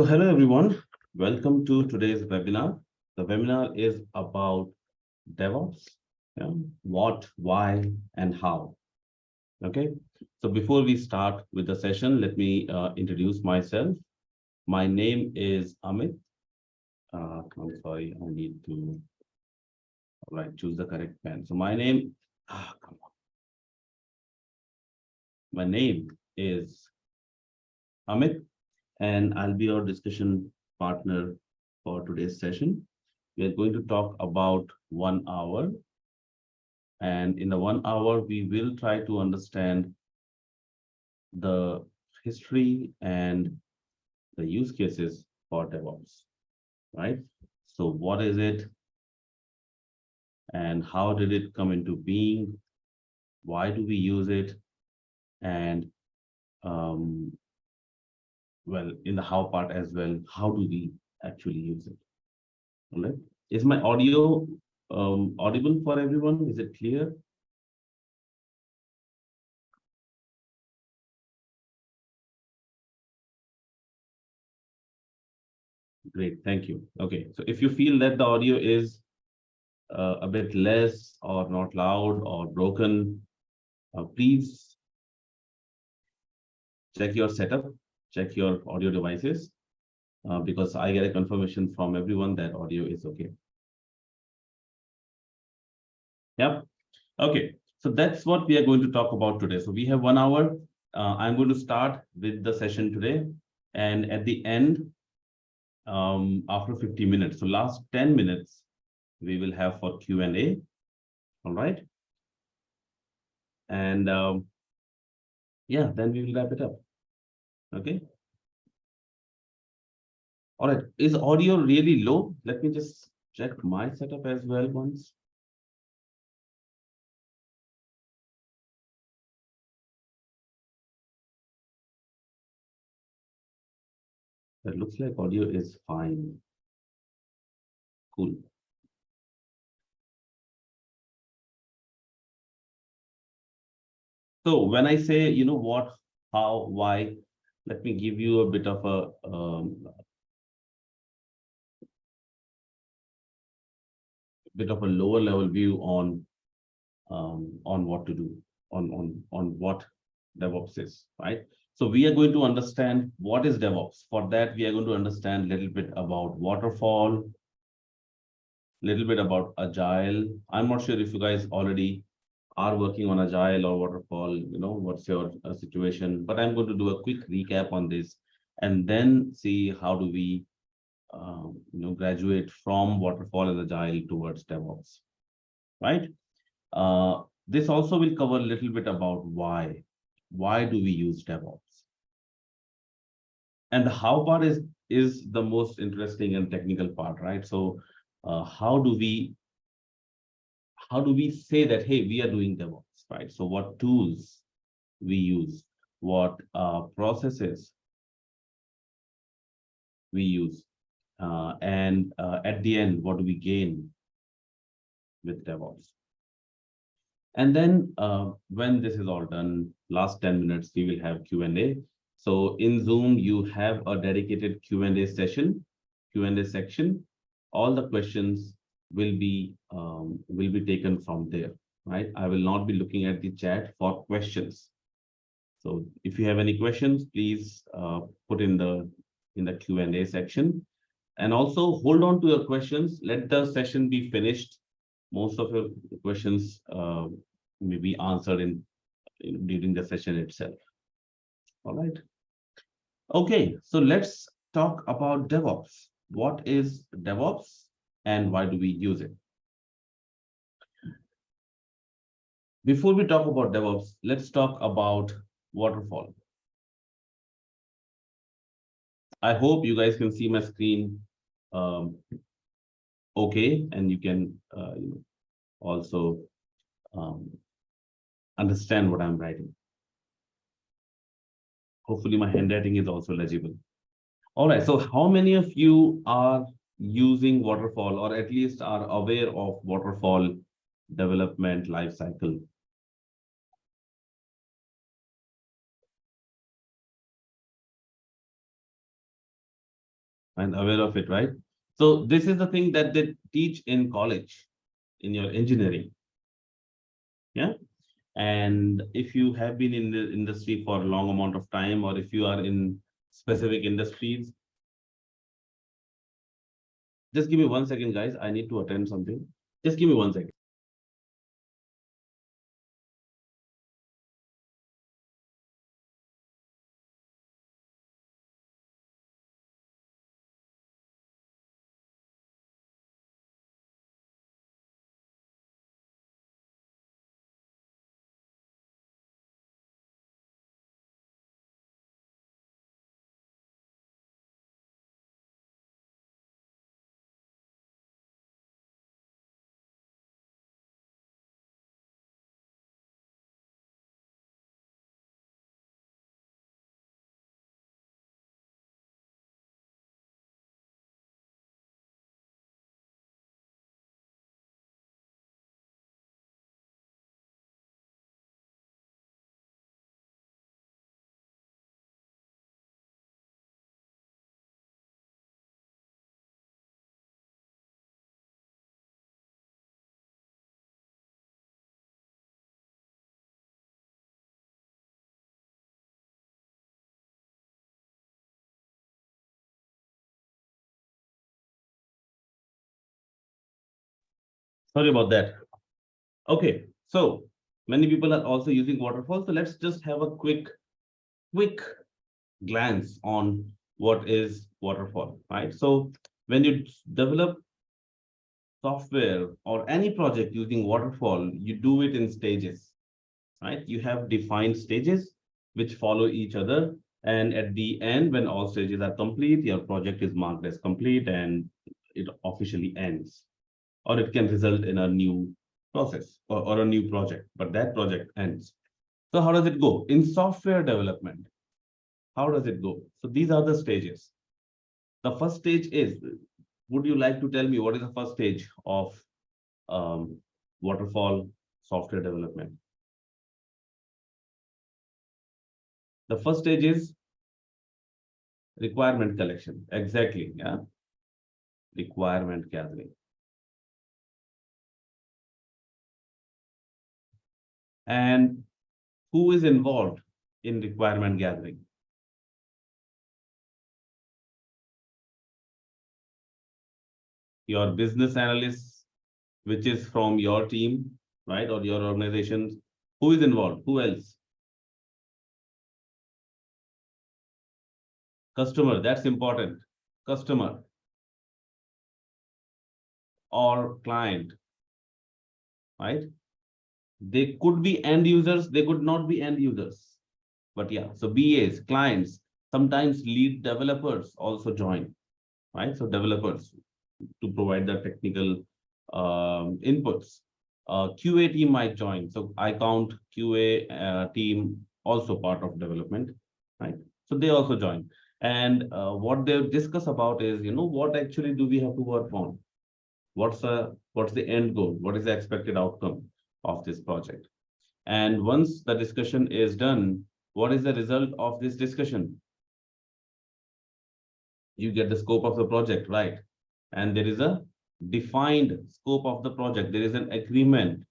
So hello everyone, welcome to today's webinar. The webinar is about DevOps, what, why, and how. Okay, so before we start with the session, let me introduce myself. My name is Amit. I'm sorry, I need to choose the correct pen. So come on. My name is Amit, and I'll be your discussion partner for today's session. We are going to talk about 1 hour. And in the 1 hour, we will try to understand the history and the use cases for DevOps, right? So what is it and how did it come into being? Why do we use it? And well, in the how part as well, how do we actually use it? All right. Is my audio audible for everyone? Is it clear? Great, thank you. Okay, so if you feel that the audio is a bit less or not loud or broken, please check your setup, check your audio devices, because I get a confirmation from everyone that audio is okay. Yep. Okay, so that's what we are going to talk about today. So we have 1 hour. I'm going to start with the session today, and at the end, after 50 minutes, so last 10 minutes, we will have for Q&A. All right. And yeah, then we will wrap it up. Okay. All right. Is audio really low? Let me just check my setup as well once. It looks like audio is fine. Cool. So when I say, what, how, why, let me give you a bit of a lower level view on what to do, on what DevOps is, right? So we are going to understand what is DevOps. For that, we are going to understand a little bit about Waterfall, little bit about Agile. I'm not sure if you guys already are working on Agile or Waterfall, what's your situation, but I'm going to do a quick recap on this and then see how do we, graduate from Waterfall and Agile towards DevOps, right? This also will cover a little bit about why. Why do we use DevOps? And the how part is the most interesting and technical part, right? So how do we say that, hey, we are doing DevOps, right? So what tools we use, what processes we use, and at the end, what do we gain with DevOps? And then when this is all done, last 10 minutes, we will have Q&A. So in Zoom, you have a dedicated Q&A session, Q&A section. All the questions will be taken from there, right? I will not be looking at the chat for questions. So if you have any questions, please put in the Q&A section. And also hold on to your questions. Let the session be finished. Most of your questions may be answered during the session itself. All right. Okay, so let's talk about DevOps. What is DevOps and why do we use it? Before we talk about DevOps, let's talk about Waterfall. I hope you guys can see my screen okay, and you can also understand what I'm writing. Hopefully my handwriting is also legible. All right, so how many of you are using Waterfall or at least are aware of Waterfall development lifecycle? and aware of it, right? So this is the thing that they teach in college, in your engineering. Yeah. And if you have been in the industry for a long amount of time, or if you are in specific industries, just give me 1 second, guys. I need to attend something. Just give me 1 second. Sorry about that. Okay, so many people are also using Waterfall. So let's just have a quick glance on what is Waterfall, right? So when you develop software or any project using Waterfall, you do it in stages, right? You have defined stages which follow each other. And at the end, when all stages are complete, your project is marked as complete and it officially ends. Or it can result in a new process or a new project, but that project ends. So how does it go? In software development, how does it go? So these are the stages. The first stage is, would you like to tell me what is the first stage of waterfall software development? The first stage is requirement collection. Exactly. Yeah. Requirement gathering. And who is involved in requirement gathering? Your business analysts, which is from your team, right? Or your organizations. Who is involved? Who else? Customer. That's important. Customer or client, right? They could be end users, they could not be end users. But yeah, so BAs, clients, sometimes lead developers also join, right? So developers to provide the technical inputs. QA team might join. So I count QA team also part of development, right? So they also join. And what they discuss about is, what actually do we have to work on? What's the end goal? What is the expected outcome of this project? And once the discussion is done, what is the result of this discussion? You get the scope of the project, right? And there is a defined scope of the project. There is an agreement,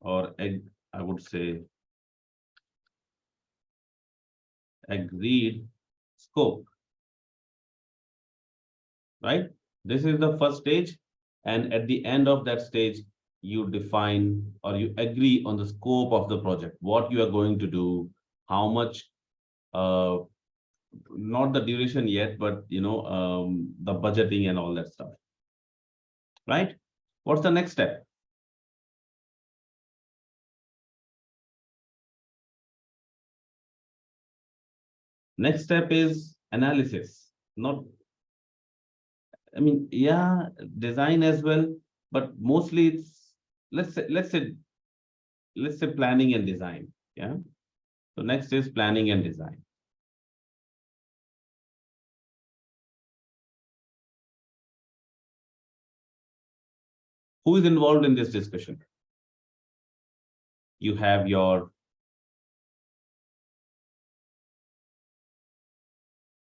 or I would say agreed scope, right? This is the first stage. And at the end of that stage, you define or you agree on the scope of the project, what you are going to do, how much, not the duration yet, but the budgeting and all that stuff, right? What's the next step? Next step is analysis. Not, I mean, yeah, design as well, but mostly it's, let's say planning and design. Yeah. So next is planning and design. Who is involved in this discussion? You have your,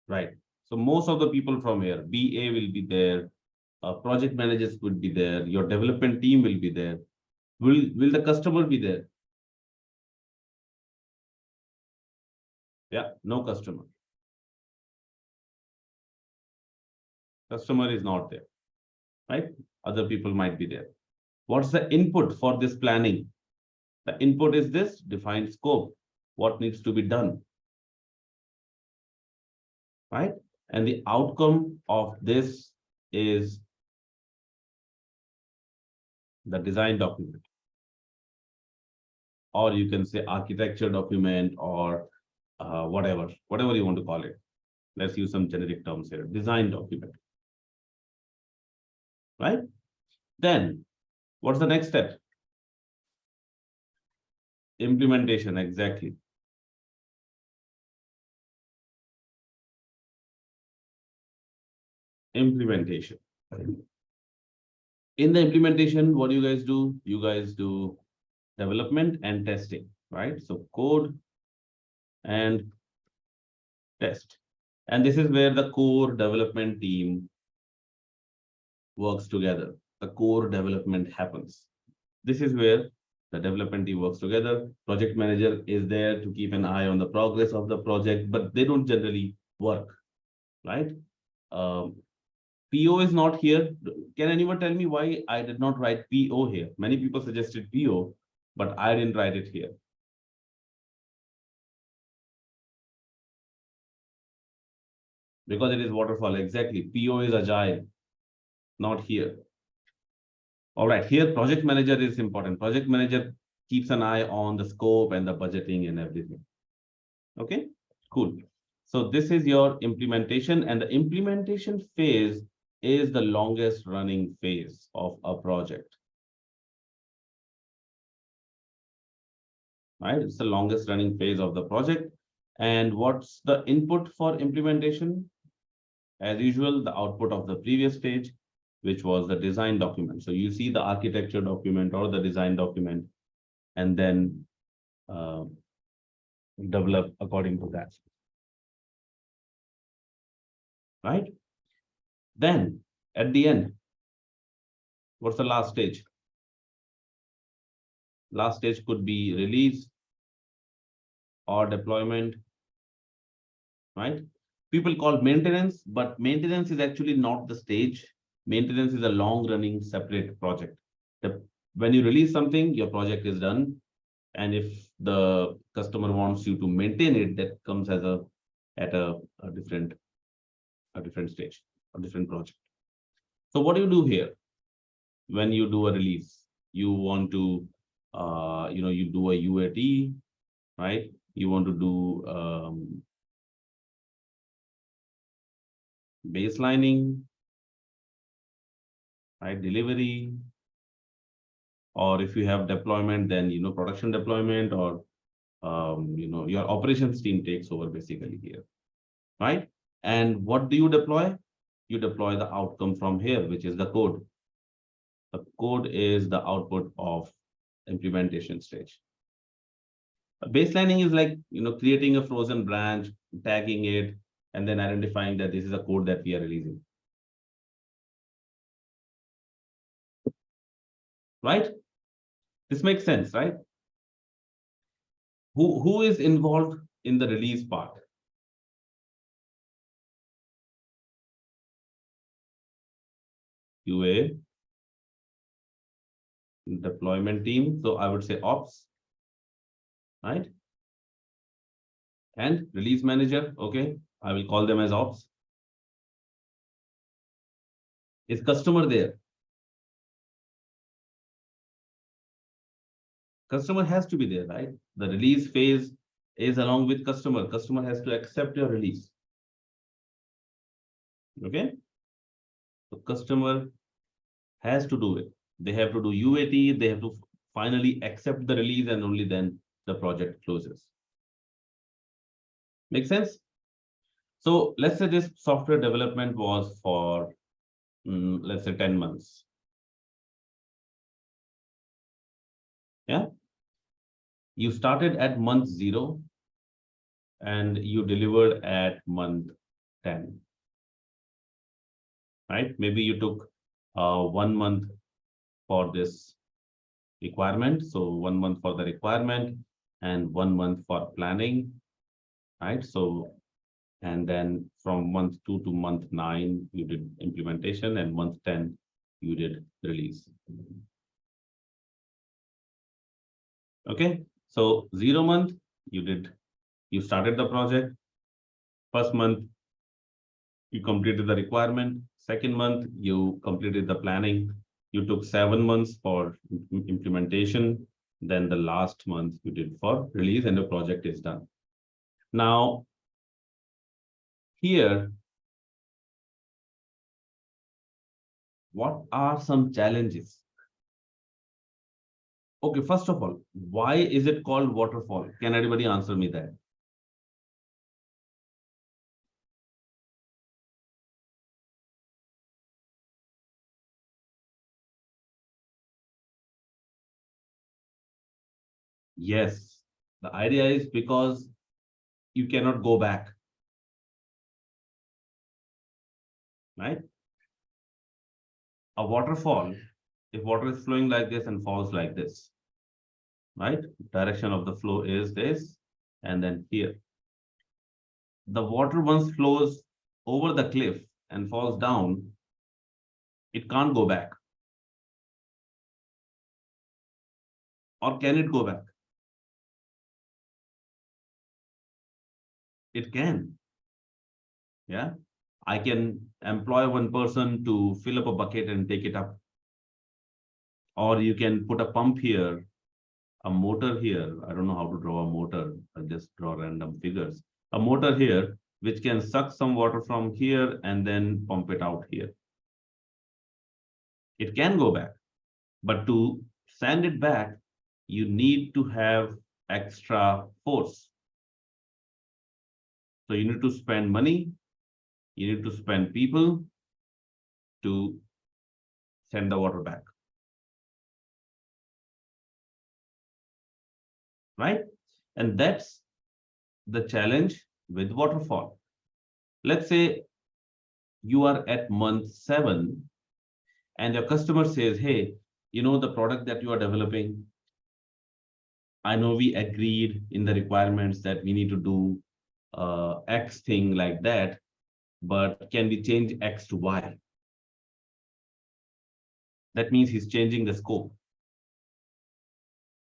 right. So most of the people from here, BA will be there, project managers will be there, your development team will be there. Will the customer be there? Yeah, no customer. Customer is not there, right? Other people might be there. What's the input for this planning? The input is this defined scope, what needs to be done, right? And the outcome of this is the design document, or you can say architecture document, or whatever you want to call it. Let's use some generic terms here. Design document, right? Then what's the next step? Implementation, exactly. Implementation. In the implementation, what do you guys do? You guys do development and testing, right? So code and test. And this is where the core development team works together. The core development happens. This is where the development team works together. Project manager is there to keep an eye on the progress of the project, but they don't generally work, right? PO is not here. Can anyone tell me why I did not write PO here? Many people suggested PO, but I didn't write it here. Because it is waterfall, exactly. PO is agile, not here. All right, here project manager is important. Project manager keeps an eye on the scope and the budgeting and everything. Okay, cool. So this is your implementation, and the implementation phase is the longest running phase of a project. Right, it's the longest running phase of the project. And what's the input for implementation? As usual, the output of the previous stage, which was the design document. So you see the architecture document or the design document, and then develop according to that. Right? Then at the end, what's the last stage? Last stage could be release or deployment, right? People call maintenance, but maintenance is actually not the stage. Maintenance is a long running separate project. When you release something, your project is done. And if the customer wants you to maintain it, that comes as a different stage, a different project. So what do you do here? When you do a release, you want to, you do a UAT, right? You want to do baselining, right? Delivery, or if you have deployment, then production deployment, or your operations team takes over basically here, right? And what do you deploy? You deploy the outcome from here, which is the code. The code is the output of implementation stage. Baselining is like creating a frozen branch, tagging it, and then identifying that this is a code that we are releasing. Right? This makes sense, right? Who is involved in the release part? QA, deployment team. So I would say ops, right? And release manager. Okay, I will call them as ops. Is customer there? Customer has to be there, right? The release phase is along with customer. Customer has to accept your release. Okay. So customer has to do it. They have to do UAT. They have to finally accept the release, and only then the project closes. Make sense? So let's say this software development was for, let's say 10 months. Yeah. You started at month 0 and you delivered at month 10. right? Maybe you took 1 month for this requirement. So 1 month for the requirement and 1 month for planning, right? So, and then from month 2 to month 9, you did implementation, and month 10, you did release. Okay, so 0 month, you started the project. First month, you completed the requirement. Second month, you completed the planning. You took 7 months for implementation. Then the last month you did for release, and the project is done. Now, here, what are some challenges? Okay, first of all, why is it called waterfall? Can anybody answer me that? Yes, the idea is because you cannot go back, right? A waterfall, if water is flowing like this and falls like this, right? Direction of the flow is this, and then here. The water once flows over the cliff and falls down, it can't go back. Or can it go back? It can. Yeah. I can employ one person to fill up a bucket and take it up. Or you can put a pump here, a motor here. I don't know how to draw a motor. I'll just draw random figures. A motor here, which can suck some water from here and then pump it out here. It can go back. But to send it back, you need to have extra force. So you need to spend money, you need to spend people to send the water back. Right? And that's the challenge with waterfall. Let's say you are at month 7 and your customer says, hey, you know, the product that you are developing, I know we agreed in the requirements that we need to do X thing like that, but can we change X to Y? That means he's changing the scope.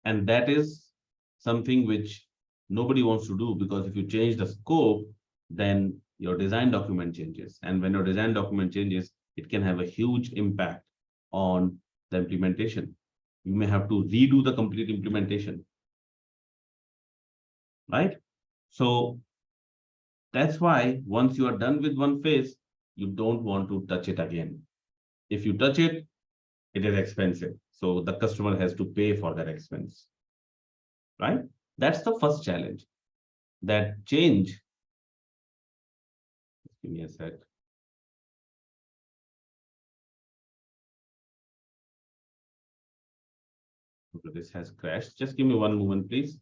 And that is something which nobody wants to do, because if you change the scope, then your design document changes. And when your design document changes, it can have a huge impact on the implementation. You may have to redo the complete implementation. Right? So that's why once you are done with one phase, you don't want to touch it again. If you touch it, it is expensive. So the customer has to pay for that expense. Right? That's the first challenge. That change. Give me a sec. Okay, this has crashed. Just give me one moment, please.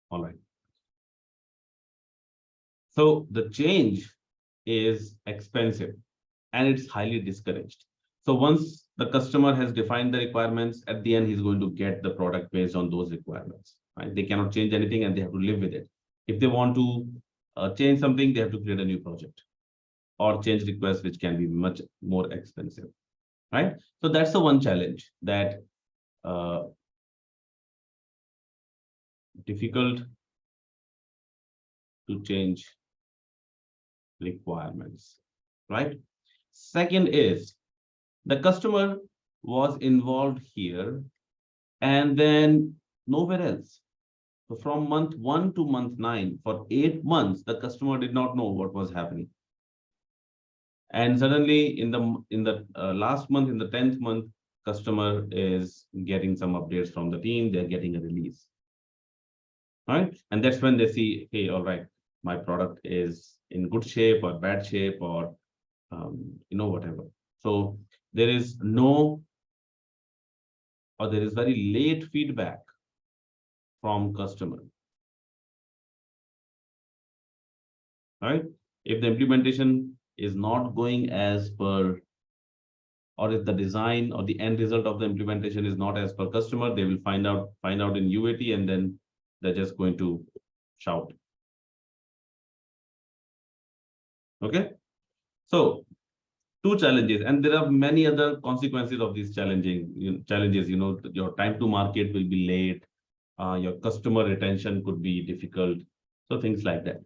All right. So the change is expensive and it's highly discouraged. So once the customer has defined the requirements, at the end, he's going to get the product based on those requirements. Right? They cannot change anything and they have to live with it. If they want to change something, they have to create a new project or change requests, which can be much more expensive. Right? So that's the one challenge, that difficult to change requirements. Right? Second is the customer was involved here and then nowhere else. So from month 1 to month 9, for 8 months, the customer did not know what was happening. And suddenly in the last month, in the 10th month, customer is getting some updates from the team. They're getting a release. Right? And that's when they see, hey, all right, my product is in good shape or bad shape, or whatever. So there is no, or there is very late feedback from customer, right? If the implementation is not going as per, or if the design or the end result of the implementation is not as per customer, they will find out in UAT, and then they're just going to shout. Okay, so two challenges, and there are many other consequences of these challenges. Your time to market will be late, your customer retention could be difficult, so things like that.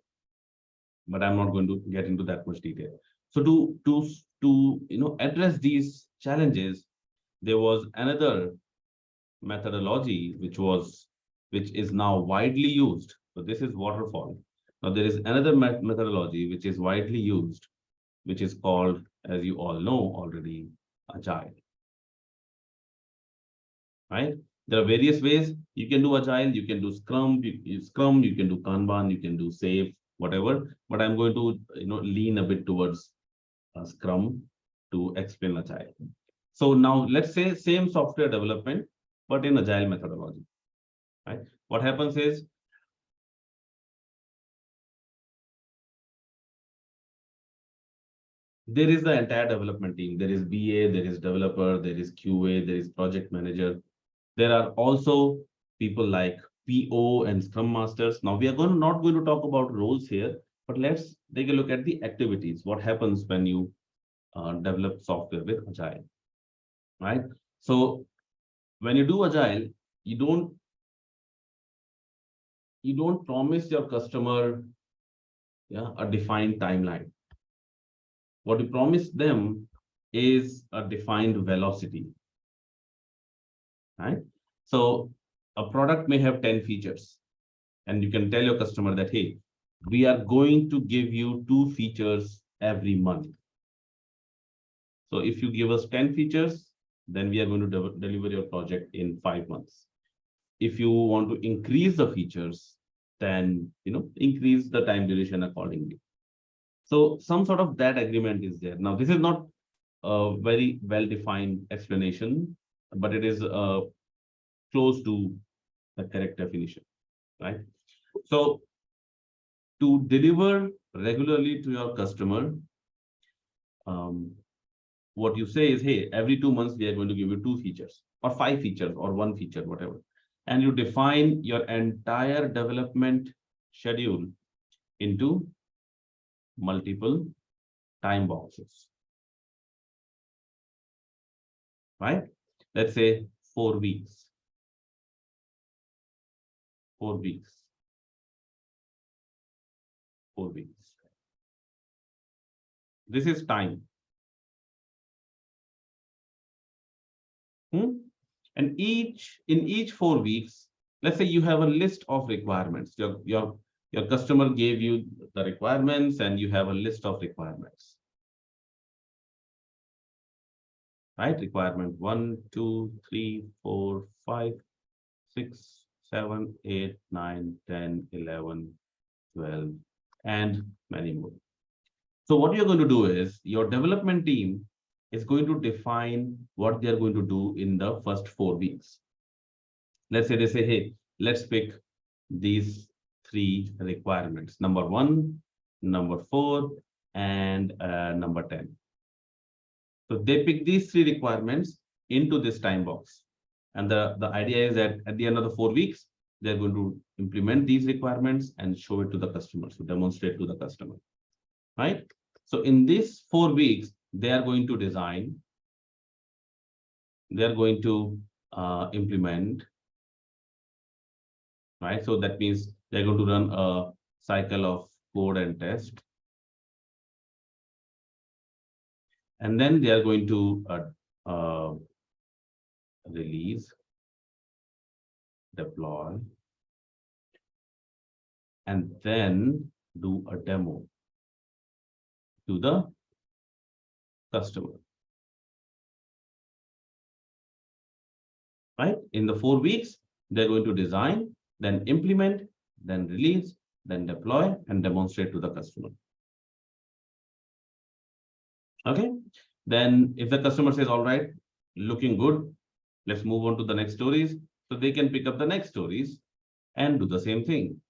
But I'm not going to get into that much detail. So to address these challenges, there was another methodology which is now widely used. So this is waterfall. Now there is another methodology which is widely used, which is called, as you all know already, Agile. Right? There are various ways you can do Agile. You can do Scrum, you can do Kanban, you can do Safe, whatever. But I'm going to lean a bit towards Scrum to explain Agile. So now let's say same software development, but in Agile methodology. Right? What happens is, there is the entire development team. There is BA, there is developer, there is QA, there is project manager. There are also people like PO and Scrum Masters. Now we are not going to talk about roles here, but let's take a look at the activities. What happens when you develop software with Agile, right? So when you do Agile, you don't promise your customer a defined timeline. What you promise them is a defined velocity, right? So a product may have 10 features, and you can tell your customer that, hey, we are going to give you 2 features every month. So if you give us 10 features, then we are going to deliver your project in 5 months. If you want to increase the features, then increase the time duration accordingly. So some sort of that agreement is there. Now, this is not a very well-defined explanation, but it is close to the correct definition, right? So to deliver regularly to your customer, what you say is, hey, every 2 months we are going to give you 2 features or 5 features or 1 feature, whatever. And you define your entire development schedule into multiple time boxes, right? Let's say 4 weeks. 4 weeks. 4 weeks. This is time. And in each 4 weeks, let's say you have a list of requirements. Your customer gave you the requirements, and you have a list of requirements. Right? Requirement 1, 2, 3, 4, 5, 6, 7, 8, 9, 10, 11, 12, and many more. So what you're going to do is, your development team is going to define what they're going to do in the first 4 weeks. Let's say they say, hey, let's pick these 3 requirements, number 1, number 4, and number 10. So they pick these 3 requirements into this time box. And the idea is that at the end of the 4 weeks, they're going to implement these requirements and show it to the customer, so demonstrate to the customer, right? So in these 4 weeks, they are going to design, they are going to implement, right? So that means they're going to run a cycle of code and test. And then they are going to release, deploy, and then do a demo to the customer. Right? In the 4 weeks, they're going to design, then implement, then release, then deploy and demonstrate to the customer. Okay. Then if the customer says, all right, looking good, let's move on to the next stories. So they can pick up the next stories and do the same thing.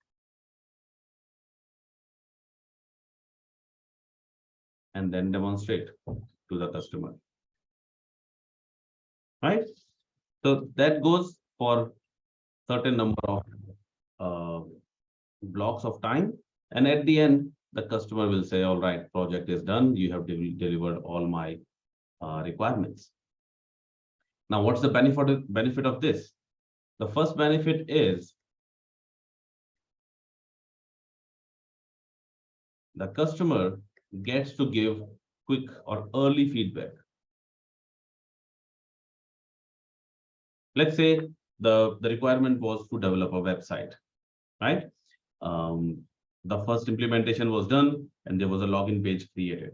And then demonstrate to the customer. Right? So that goes for certain number of blocks of time. And at the end, the customer will say, all right, project is done. You have delivered all my requirements. Now, what's the benefit of this? The first benefit is the customer gets to give quick or early feedback. Let's say the requirement was to develop a website, right? The first implementation was done and there was a login page created.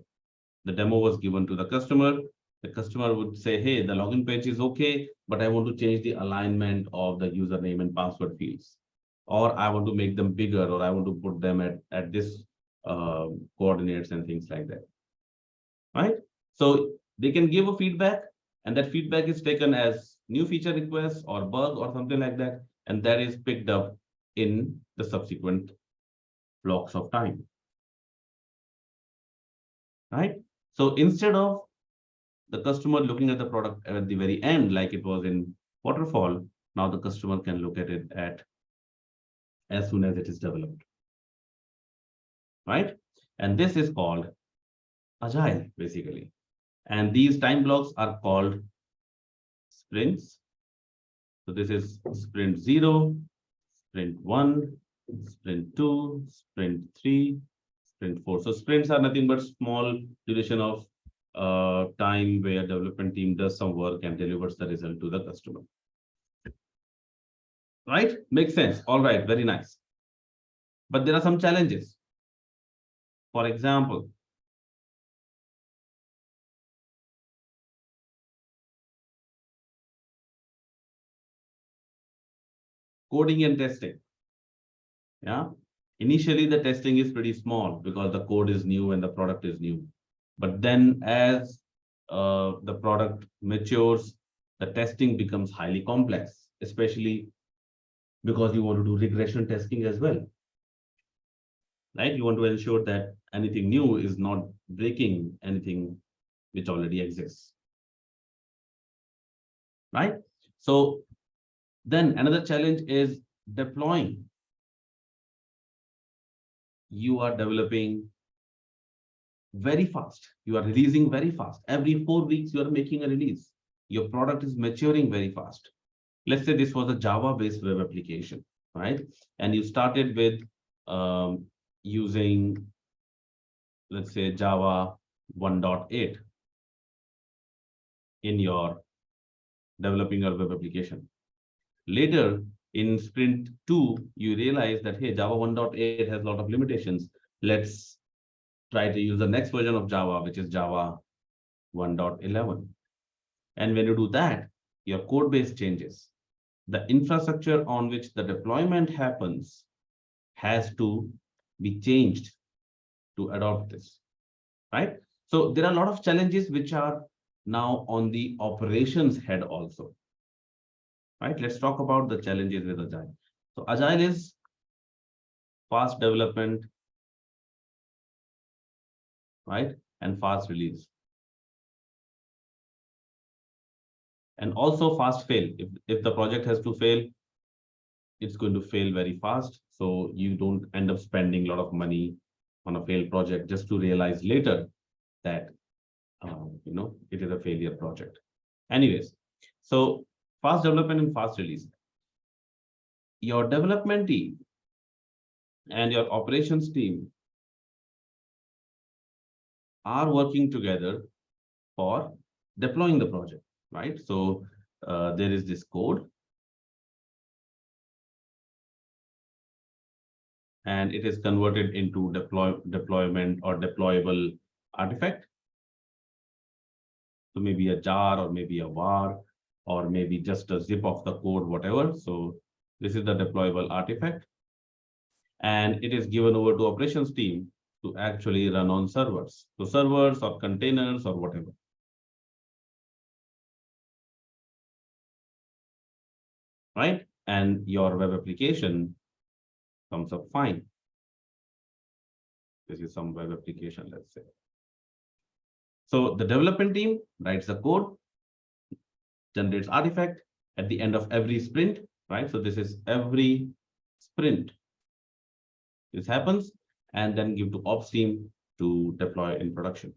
The demo was given to the customer. The customer would say, hey, the login page is okay, but I want to change the alignment of the username and password fields. Or I want to make them bigger, or I want to put them at this coordinates and things like that. Right? So they can give a feedback, and that feedback is taken as new feature request or bug or something like that, and that is picked up in the subsequent blocks of time. Right? So instead of the customer looking at the product at the very end, like it was in Waterfall, now the customer can look at it as soon as it is developed. Right? And this is called Agile, basically. And these time blocks are called sprints. So this is sprint 0, sprint 1, sprint 2, sprint 3, sprint 4. So sprints are nothing but small duration of time where development team does some work and delivers the result to the customer. Right? Makes sense. All right. Very nice. But there are some challenges. For example, coding and testing. Yeah. Initially, the testing is pretty small because the code is new and the product is new. But then as the product matures, the testing becomes highly complex, especially because you want to do regression testing as well. Right? You want to ensure that anything new is not breaking anything which already exists. Right? So then another challenge is deploying. You are developing very fast. You are releasing very fast. Every 4 weeks, you are making a release. Your product is maturing very fast. Let's say this was a Java-based web application, right? And you started with using, let's say, Java 1.8 in your developing your web application. Later, in sprint 2, you realize that, hey, Java 1.8 has a lot of limitations. Let's try to use the next version of Java, which is Java 1.11. And when you do that, your code base changes. The infrastructure on which the deployment happens has to be changed to adopt this, right? So there are a lot of challenges which are now on the operations head also, right? Let's talk about the challenges with Agile. So Agile is fast development, right? And fast release. And also fast fail. If the project has to fail, it's going to fail very fast. So you don't end up spending a lot of money on a failed project just to realize later that it is a failure project. Anyways, so fast development and fast release. Your development team and your operations team are working together for deploying the project, right? So there is this code, and it is converted into deployment or deployable artifact. So maybe a jar or maybe a var or maybe just a zip of the code, whatever. So this is the deployable artifact. and it is given over to operations team to actually run on servers. So servers or containers or whatever. Right? And your web application comes up fine. This is some web application, let's say. So the development team writes the code, generates artifact at the end of every sprint, right? So this is every sprint. This happens and then give to ops team to deploy in production,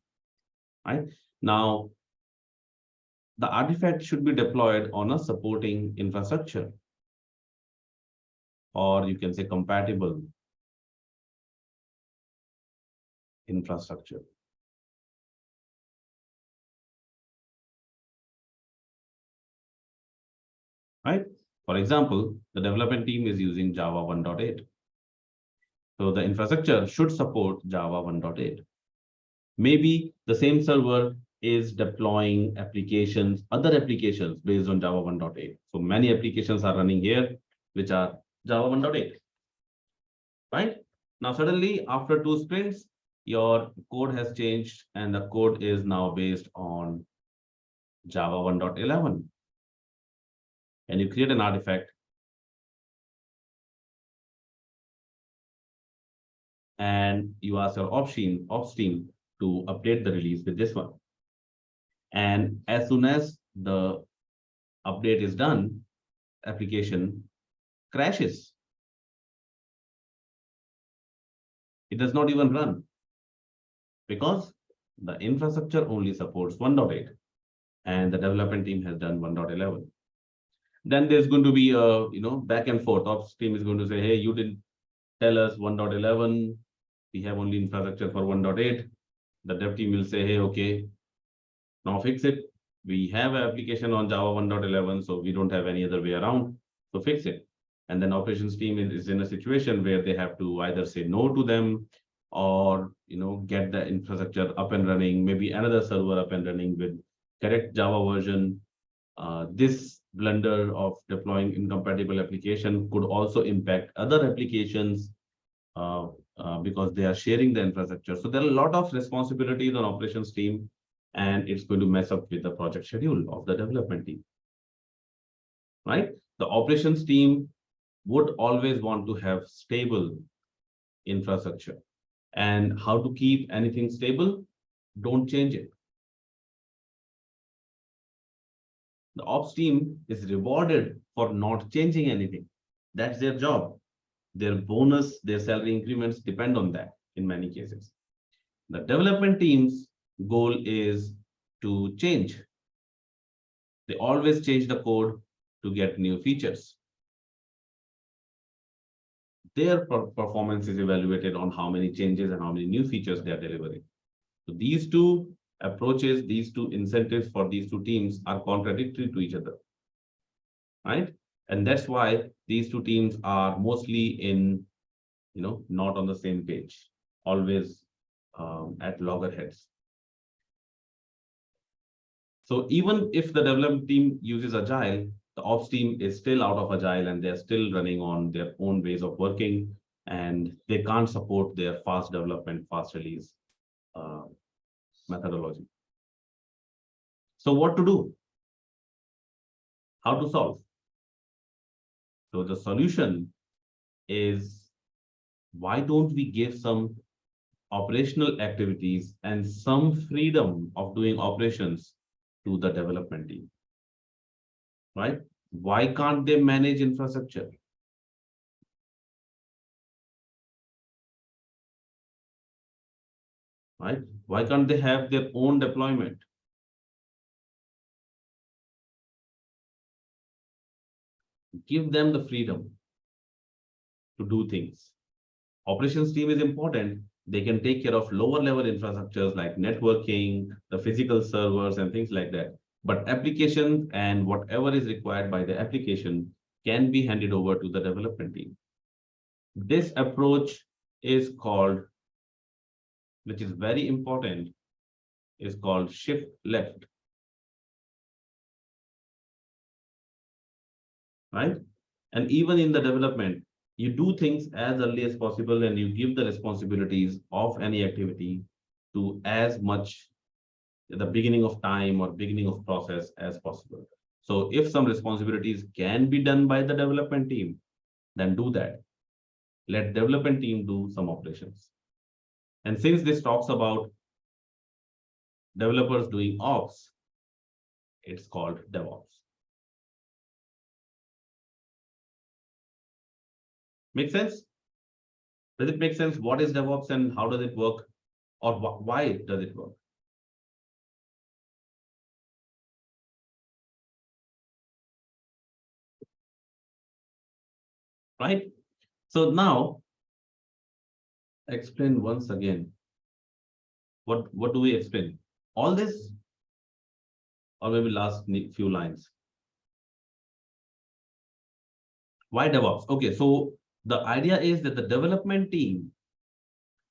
right? Now, the artifact should be deployed on a supporting infrastructure, or you can say compatible infrastructure. Right? For example, the development team is using Java 1.8. So the infrastructure should support Java 1.8. Maybe the same server is deploying applications, other applications based on Java 1.8. So many applications are running here, which are Java 1.8. Right? Now, suddenly, after 2 sprints, your code has changed and the code is now based on Java 1.11. And you create an artifact and you ask your ops team to update the release with this one. And as soon as the update is done, application crashes. It does not even run because the infrastructure only supports 1.8 and the development team has done 1.11. Then there's going to be a back and forth. Ops team is going to say, hey, you didn't tell us 1.11. We have only infrastructure for 1.8. The dev team will say, hey, okay, now fix it. We have an application on Java 1.11, so we don't have any other way around. So fix it. And then operations team is in a situation where they have to either say no to them or get the infrastructure up and running, maybe another server up and running with correct Java version. This blunder of deploying incompatible application could also impact other applications because they are sharing the infrastructure. So there are a lot of responsibilities on operations team, and it's going to mess up with the project schedule of the development team. Right? The operations team would always want to have stable infrastructure. And how to keep anything stable? Don't change it. The ops team is rewarded for not changing anything. That's their job. Their bonus, their salary increments depend on that in many cases. The development team's goal is to change. They always change the code to get new features. Their performance is evaluated on how many changes and how many new features they are delivering. So these two approaches, these two incentives for these two teams are contradictory to each other, right? And that's why these two teams are mostly in, not on the same page, always at loggerheads. So even if the development team uses Agile, the ops team is still out of Agile and they're still running on their own ways of working, and they can't support their fast development, fast release methodology. So what to do? How to solve? So the solution is, why don't we give some operational activities and some freedom of doing operations to the development team? Right? Why can't they manage infrastructure? Right? Why can't they have their own deployment? Give them the freedom to do things. Operations team is important. They can take care of lower level infrastructures like networking, the physical servers and things like that. But applications and whatever is required by the application can be handed over to the development team. This approach is called, which is very important, is called shift left. Right? And even in the development, You do things as early as possible and you give the responsibilities of any activity to as much at the beginning of time or beginning of process as possible. So if some responsibilities can be done by the development team, then do that. Let development team do some operations. And since this talks about developers doing ops, it's called DevOps. Make sense? Does it make sense? What is DevOps and how does it work? Or why does it work? Right? So now, explain once again. What do we explain? All this, or maybe last few lines. Why DevOps? Okay, so the idea is that the development team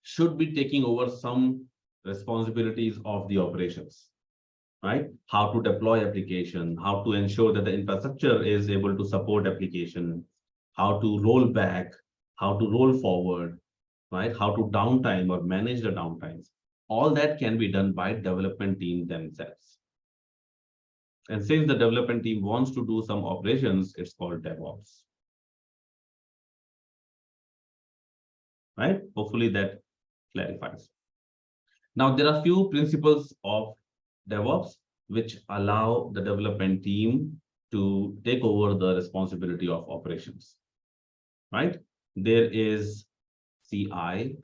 should be taking over some responsibilities of the operations, right? How to deploy application, how to ensure that the infrastructure is able to support application, how to roll back, how to roll forward, right? How to downtime or manage the downtimes. All that can be done by development team themselves. And since the development team wants to do some operations, it's called DevOps. Right? Hopefully that clarifies. Now, there are few principles of DevOps which allow the development team to take over the responsibility of operations. Right? There is CI,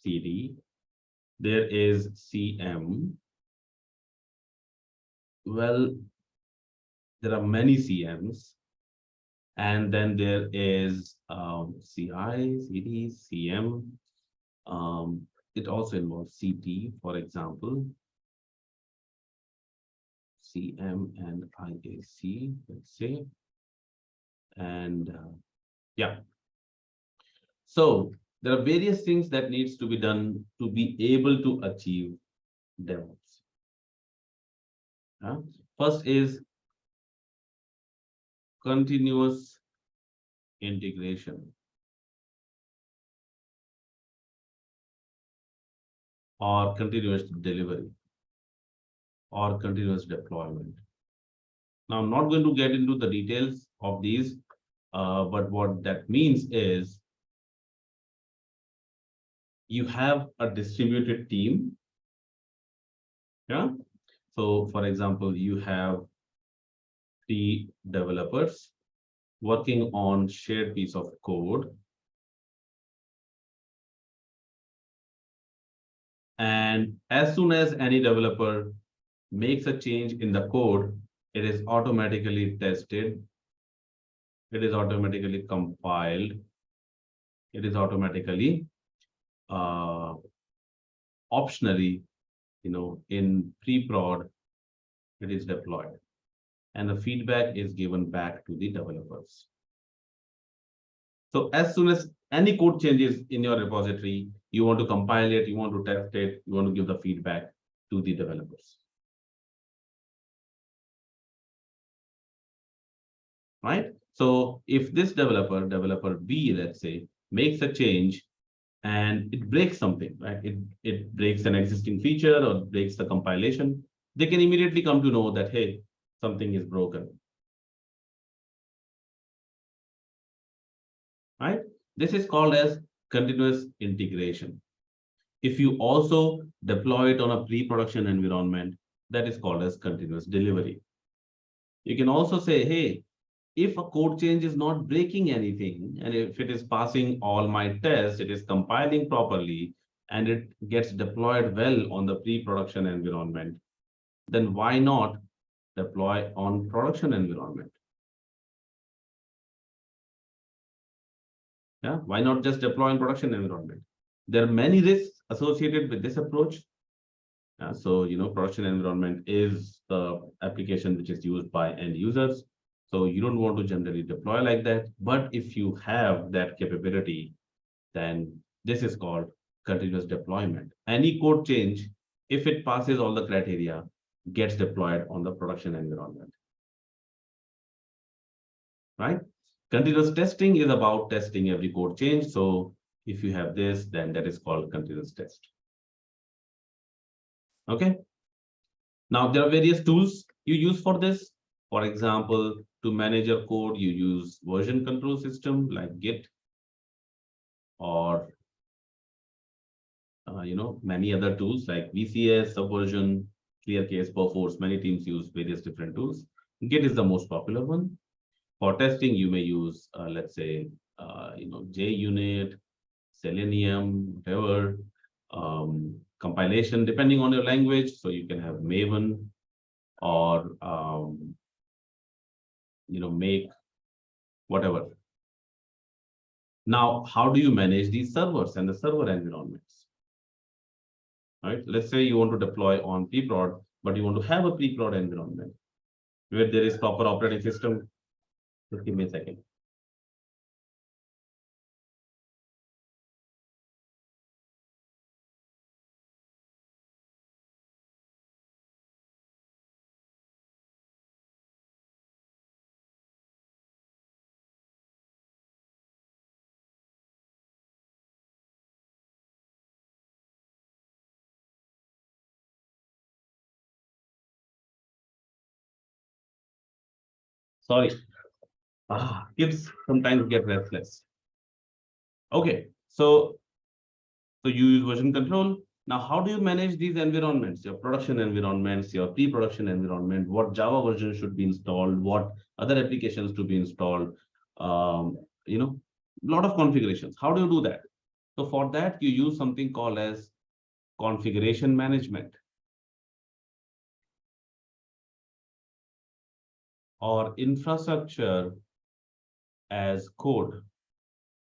CD, there is CM. Well, there are many CMs. And then there is CI, CD, CM. It also involves CT, for example, CM and IAC, let's say. And yeah. So there are various things that needs to be done to be able to achieve DevOps. First is continuous integration or continuous delivery or continuous deployment. Now, I'm not going to get into the details of these, but what that means is you have a distributed team. Yeah. So, for example, you have 3 developers working on shared piece of code. And as soon as any developer makes a change in the code, it is automatically tested. It is automatically compiled. It is automatically optionally, in pre-prod, it is deployed. And the feedback is given back to the developers. So as soon as any code changes in your repository, you want to compile it, you want to test it, you want to give the feedback to the developers. Right? So if this developer B, let's say, makes a change and it breaks something, right? It breaks an existing feature or breaks the compilation, they can immediately come to know that, hey, something is broken. Right? This is called as continuous integration. If you also deploy it on a pre-production environment, that is called as continuous delivery. You can also say, hey, if a code change is not breaking anything, and if it is passing all my tests, it is compiling properly, and it gets deployed well on the pre-production environment, then why not deploy on production environment? Yeah, why not just deploy in production environment? There are many risks associated with this approach. So, production environment is the application which is used by end users. So you don't want to generally deploy like that. But if you have that capability, then this is called continuous deployment. Any code change, if it passes all the criteria, gets deployed on the production environment. Right? Continuous testing is about testing every code change. So if you have this, then that is called continuous test. Okay. Now there are various tools you use for this. For example, to manage your code, you use version control system like Git, or many other tools like VCS, Subversion, ClearCase, Perforce. Many teams use various different tools. Git is the most popular one. For testing, you may use, let's say, JUnit, Selenium, whatever. Compilation, depending on your language. So you can have Maven or, Make, whatever. Now, how do you manage these servers and the server environments? Right? Let's say you want to deploy on pre-prod, but you want to have a pre-prod environment where there is proper operating system. Just give me a second. Sorry. Kids sometimes get restless. Okay, so you use version control. Now, how do you manage these environments, your production environments, your pre-production environment, what Java version should be installed, what other applications to be installed, lot of configurations. How do you do that? So for that, you use something called as configuration management or infrastructure as code.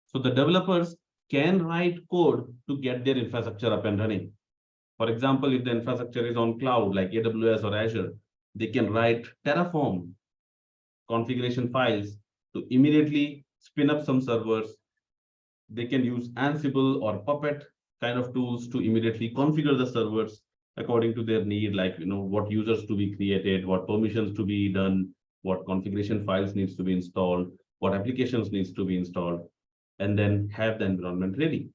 So the developers can write code to get their infrastructure up and running. For example, if the infrastructure is on cloud like AWS or Azure, they can write Terraform configuration files to immediately spin up some servers. They can use Ansible or Puppet kind of tools to immediately configure the servers according to their need, like what users to be created, what permissions to be done, what configuration files needs to be installed, what applications needs to be installed, and then have the environment ready.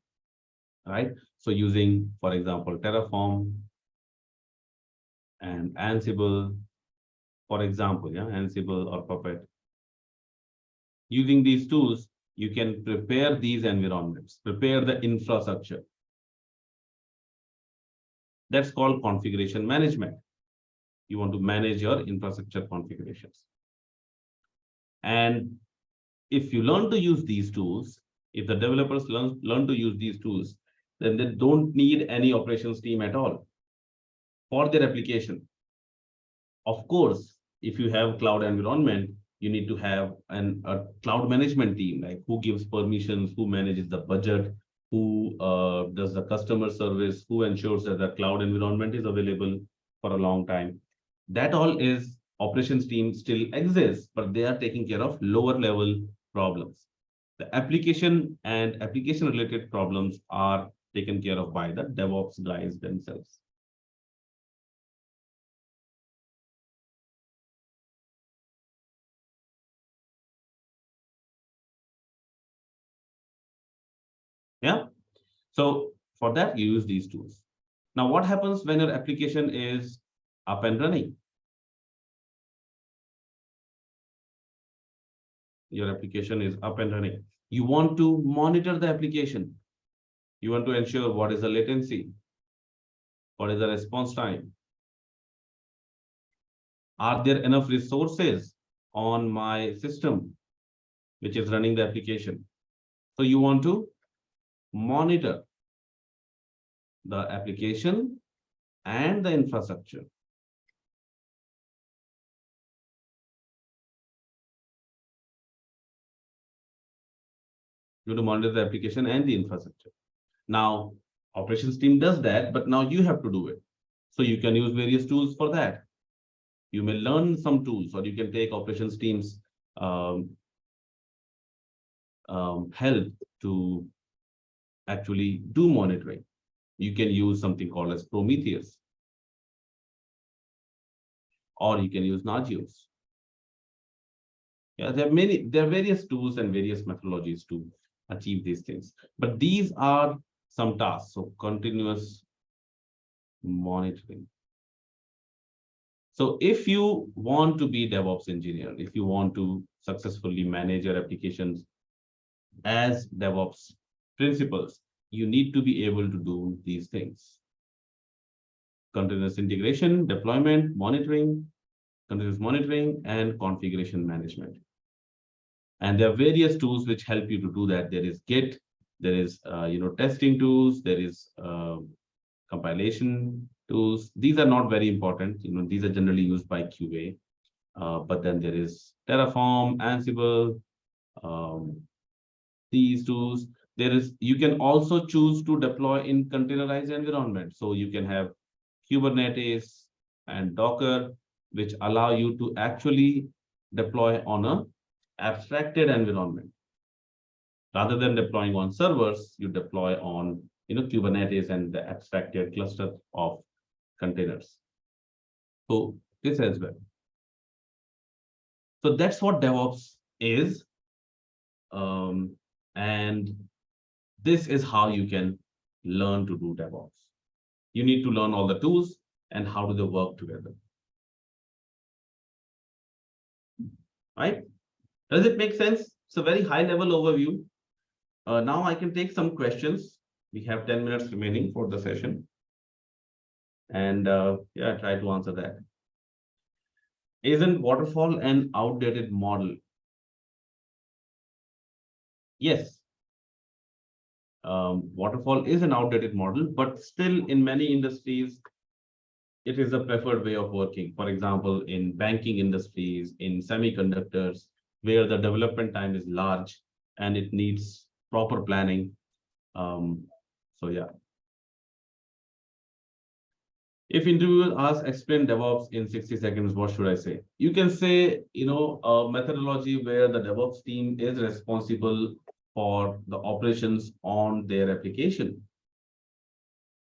Right? So using, for example, Terraform and Ansible, for example, Ansible or Puppet. Using these tools, you can prepare these environments, prepare the infrastructure. That's called configuration management. You want to manage your infrastructure configurations. And if you learn to use these tools, if the developers learn to use these tools, then they don't need any operations team at all for their application. Of course, if you have cloud environment, you need to have a cloud management team, like who gives permissions, who manages the budget, who does the customer service, who ensures that the cloud environment is available for a long time. That all is operations team still exists, but they are taking care of lower level problems. The application and application related problems are taken care of by the DevOps guys themselves. Yeah. So for that, you use these tools. Now, what happens when your application is up and running? Your application is up and running. You want to monitor the application. You want to ensure what is the latency, what is the response time. Are there enough resources on my system which is running the application? So you want to monitor the application and the infrastructure. You want to monitor the application and the infrastructure. Now, operations team does that, but now you have to do it. So you can use various tools for that. You may learn some tools, or you can take operations teams help to actually do monitoring. You can use something called as Prometheus, or you can use Nagios. Yeah, there are various tools and various methodologies to achieve these things. But these are some tasks. So continuous monitoring. So if you want to be DevOps engineer, if you want to successfully manage your applications as DevOps principles, you need to be able to do these things. Continuous integration, deployment, monitoring, continuous monitoring, and configuration management. And there are various tools which help you to do that. There is Git, there is testing tools, there is compilation tools. These are not very important. These are generally used by QA. But then there is Terraform, Ansible, um, these tools. You can also choose to deploy in containerized environment. So you can have Kubernetes and Docker, which allow you to actually deploy on a abstracted environment. Rather than deploying on servers, you deploy on Kubernetes and the abstracted cluster of containers. So this as well. So that's what DevOps is. And this is how you can learn to do DevOps. You need to learn all the tools and how do they work together. Right? Does it make sense? It's a very high level overview. Now I can take some questions. We have 10 minutes remaining for the session. And yeah, try to answer that. Isn't Waterfall an outdated model? Yes. Waterfall is an outdated model, but still in many industries, it is a preferred way of working. For example, in banking industries, in semiconductors, where the development time is large and it needs proper planning. So yeah. If interviewers ask, explain DevOps in 60 seconds, what should I say? You can say, a methodology where the DevOps team is responsible for the operations on their application.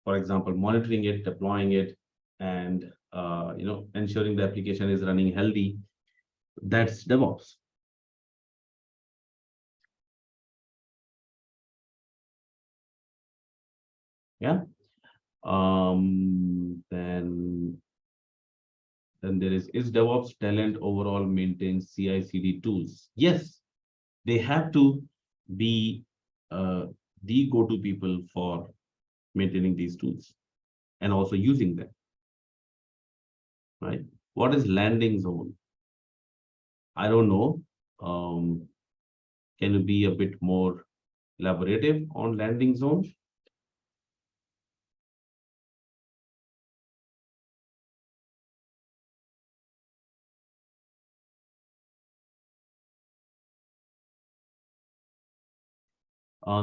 For example, monitoring it, deploying it, and ensuring the application is running healthy. That's DevOps. Yeah. Then there is DevOps talent overall maintain CI/CD tools? Yes, they have to be the go-to people for maintaining these tools and also using them. Right? What is landing zone? I don't know. Can you be a bit more elaborative on landing zone?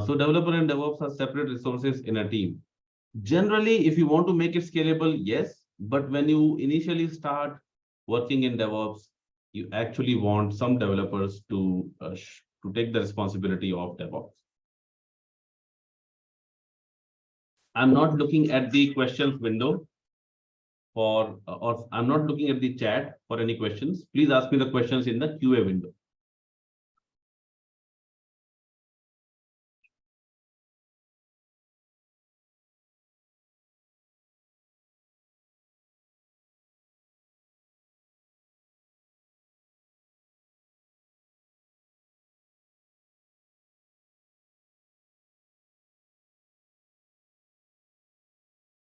So developer and DevOps are separate resources in a team. Generally, if you want to make it scalable, yes. But when you initially start working in DevOps, you actually want some developers to take the responsibility of DevOps. I'm not looking at the questions window or I'm not looking at the chat for any questions. Please ask me the questions in the QA window.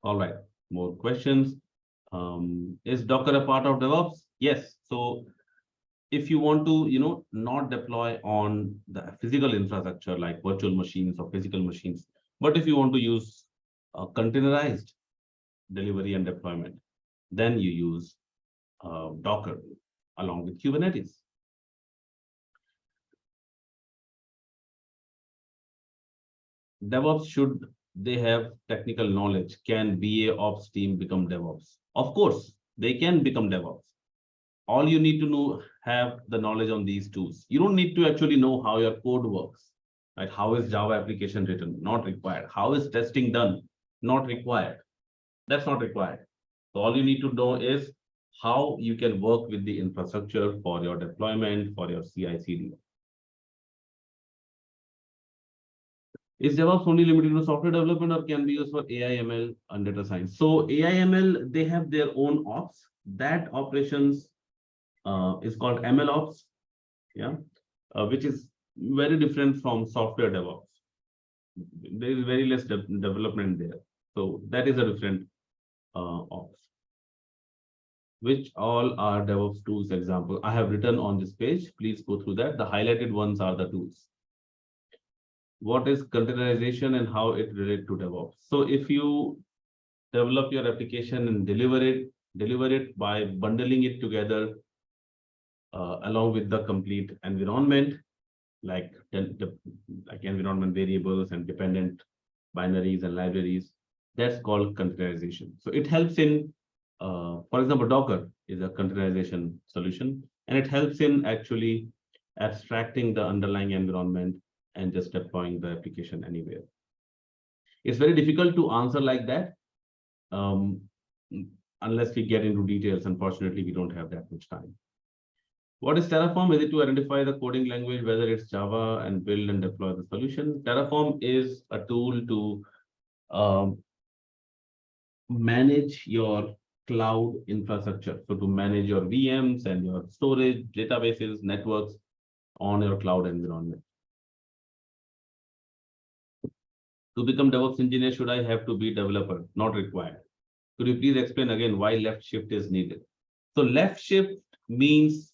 All right, more questions. Is Docker a part of DevOps? Yes. So if you want to, not deploy on the physical infrastructure like virtual machines or physical machines, but if you want to use containerized delivery and deployment, then you use Docker along with Kubernetes. DevOps, should they have technical knowledge? Can BA ops team become DevOps? Of course, they can become DevOps. All you need to know, have the knowledge on these tools. You don't need to actually know how your code works, right? How is Java application written? Not required. How is testing done? Not required. That's not required. So all you need to know is how you can work with the infrastructure for your deployment, for your CI/CD. Is DevOps only limited to software development or can be used for AI, ML, and data science? So AI, ML, they have their own ops. That operations is called ML ops, yeah, which is very different from software DevOps. There is very less development there. So that is a different ops. Which all are DevOps tools example? I have written on this page. Please go through that. The highlighted ones are the tools. What is containerization and how it relates to DevOps? So if you develop your application and deliver it by bundling it together along with the complete environment, like environment variables and dependent binaries and libraries, that's called containerization. So it helps in, for example, Docker is a containerization solution, and it helps in actually abstracting the underlying environment and just deploying the application anywhere. It's very difficult to answer like that unless we get into details. Unfortunately, we don't have that much time. What is Terraform? Is it to identify the coding language, whether it's Java, and build and deploy the solution? Terraform is a tool to manage your cloud infrastructure. So to manage your VMs and your storage, databases, networks on your cloud environment. To become DevOps engineer, should I have to be developer? Not required. Could you please explain again why left shift is needed? So left shift means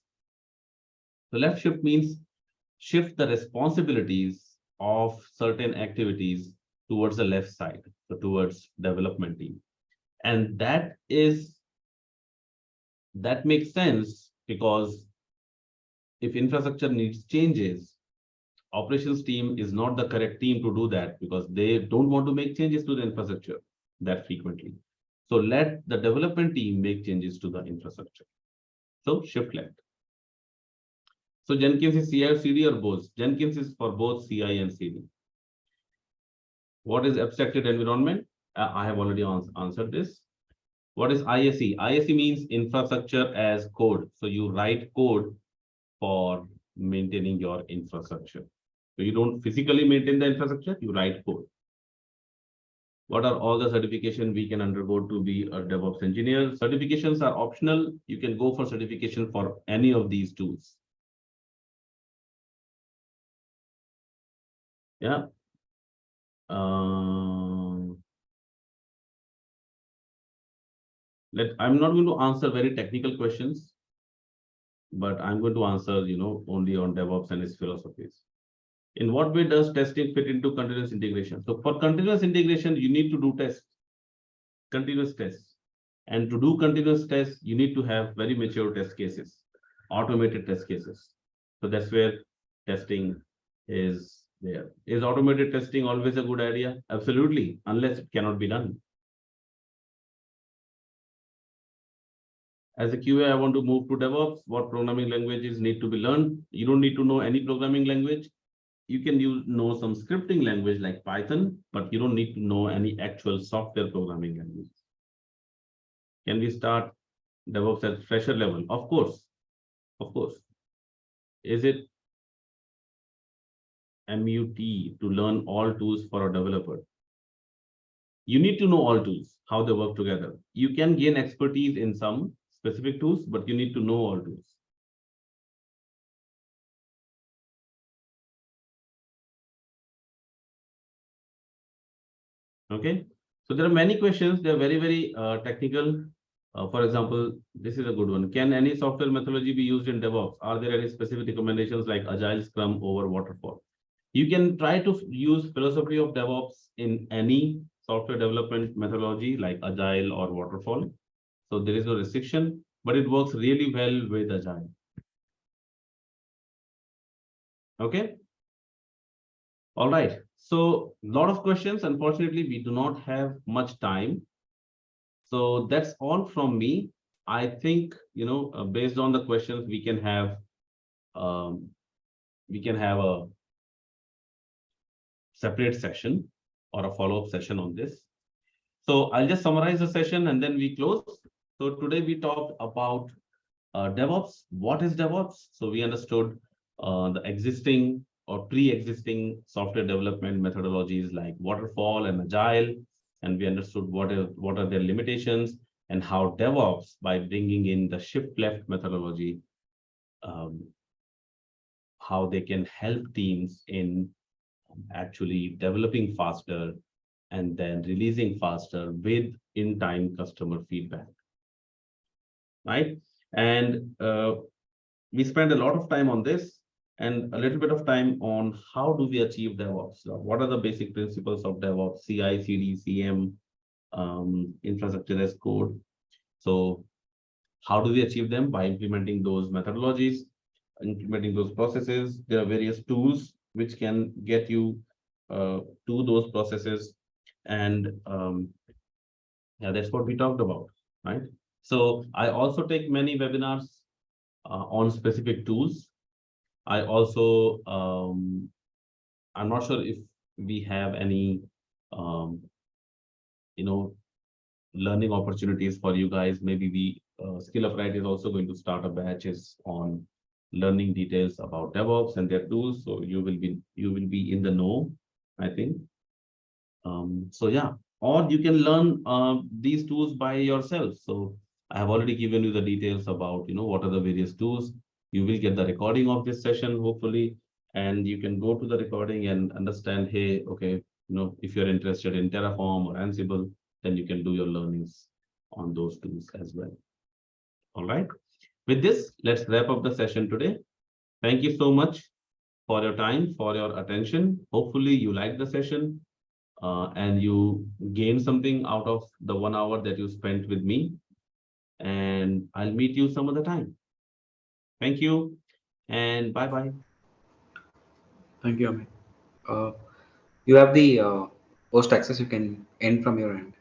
shift the responsibilities of certain activities towards the left side, so towards development team. And that makes sense because if infrastructure needs changes, operations team is not the correct team to do that because they don't want to make changes to the infrastructure that frequently. So let the development team make changes to the infrastructure. So shift left. So Jenkins is CI or CD or both? Jenkins is for both CI and CD. What is abstracted environment? I have already answered this. What is ISE? ISE means infrastructure as code. So you write code for maintaining your infrastructure. So you don't physically maintain the infrastructure, you write code. What are all the certifications we can undergo to be a DevOps engineer? Certifications are optional. You can go for certification for any of these tools. Yeah. I'm not going to answer very technical questions, but I'm going to answer, only on DevOps and its philosophies. In what way does testing fit into continuous integration? So for continuous integration, you need to do continuous tests. And to do continuous tests, you need to have very mature test cases, automated test cases. So that's where testing is there. Is automated testing always a good idea? Absolutely, unless it cannot be done. As a QA, I want to move to DevOps. What programming languages need to be learned? You don't need to know any programming language. You can know some scripting language like Python, but you don't need to know any actual software programming language. Can we start DevOps at fresher level? Of course. Of course. Is it MUT to learn all tools for a developer? You need to know all tools, how they work together. You can gain expertise in some specific tools, but you need to know all tools. Okay, so there are many questions. They're very, very technical. For example, this is a good one. Can any software methodology be used in DevOps? Are there any specific recommendations like Agile, Scrum over Waterfall? You can try to use philosophy of DevOps in any software development methodology like Agile or Waterfall. So there is no restriction, but it works really well with Agile. Okay. All right. So a lot of questions. Unfortunately, we do not have much time. So that's all from me. I think, based on the questions, we can have a separate session or a follow-up session on this. So I'll just summarize the session and then we close. So today we talked about DevOps. What is DevOps? So we understood the existing or pre-existing software development methodologies like Waterfall and Agile, and we understood what are their limitations and how DevOps, by bringing in the shift left methodology, um, how they can help teams in actually developing faster and then releasing faster with in-time customer feedback, right? And we spend a lot of time on this and a little bit of time on how do we achieve DevOps. So what are the basic principles of DevOps, CI, CD, CM, infrastructure as code. So how do we achieve them? By implementing those methodologies, implementing those processes. There are various tools which can get you to those processes. And yeah, that's what we talked about, right? So I also take many webinars on specific tools. I also, I'm not sure if we have any, um, you know, learning opportunities for you guys. Maybe we, SkillUpRight is also going to start a batches on learning details about DevOps and their tools. So you will be in the know, I think. So yeah, or you can learn these tools by yourself. So I have already given you the details about, what are the various tools. You will get the recording of this session, hopefully, and you can go to the recording and understand, hey, okay, if you're interested in Terraform or Ansible, then you can do your learnings on those tools as well. All right. With this, let's wrap up the session today. Thank you so much for your time, for your attention. Hopefully you liked the session and you gain something out of the 1 hour that you spent with me. And I'll meet you some other time. Thank you and bye-bye. Thank you, Amit. You have the host access. You can end from your end.